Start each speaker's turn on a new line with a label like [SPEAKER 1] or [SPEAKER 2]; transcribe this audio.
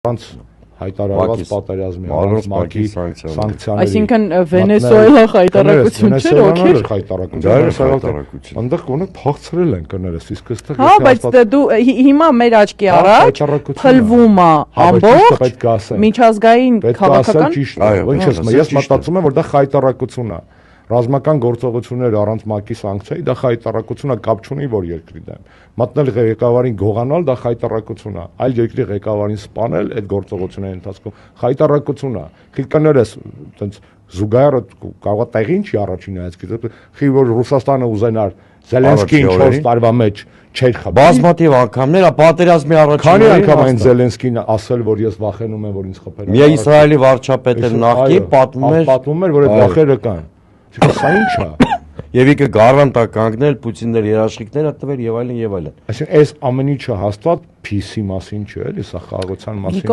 [SPEAKER 1] Առանց հայտարարված պատերազմի, առանց ՄԱԿ-ի սանկցիաների։
[SPEAKER 2] Այսինքն Վենեսուելա խայտարակություն չէր, օքեյ։
[SPEAKER 1] Խայտարակություն։ Այնտեղ կոնը փախցրել են կներես, իսկ այստեղ
[SPEAKER 2] հա, բայց դու հիմա մեր աչքի առաջ փլվում է ամբողջ միջազգային քաղաքական։
[SPEAKER 1] Ինչ ես, ես մտածում եմ, որ դա խայտարակություն է։ Ռազմական գործողությունները առանց ՄԱԿ-ի սանկցիայի դա խայտարակություն է, կապ չունի որ երկրի դեմ։ Մտնել ղեկավարին գողանալ դա խայտարակություն է, այլ երկրի ղեկավարին սպանել այդ գործողությունների ընթացքում խայտարակություն է։ Քիլկաներս այտենց զուգահեռը կարող է տեղին չի առաջին հայացքից, խի որ Ռուսաստանը ուզենար Զելենսկին 4 տարվա մեջ չէր խփի։
[SPEAKER 3] Բազմաթիվ անգամներ պատերազմի առաջին
[SPEAKER 1] քանի անգամ այն Զելենսկին ասել որ ես վախենում եմ որ ինձ խփեն։
[SPEAKER 3] Մի Իսրայելի վարչապետը նախկին
[SPEAKER 1] պատմում էր որ այդ վախերը կան։ Սա ի՞նչ է։
[SPEAKER 3] Եվ եկե գարանտա կանգնել Պուտիններ երաշխիքները տվել եւ այլն եւ այլն։
[SPEAKER 1] Այսինքն այս ամեն ինչը հաստատ փիսի մասին չէ, էլի սա խաղաղության մասին չէ։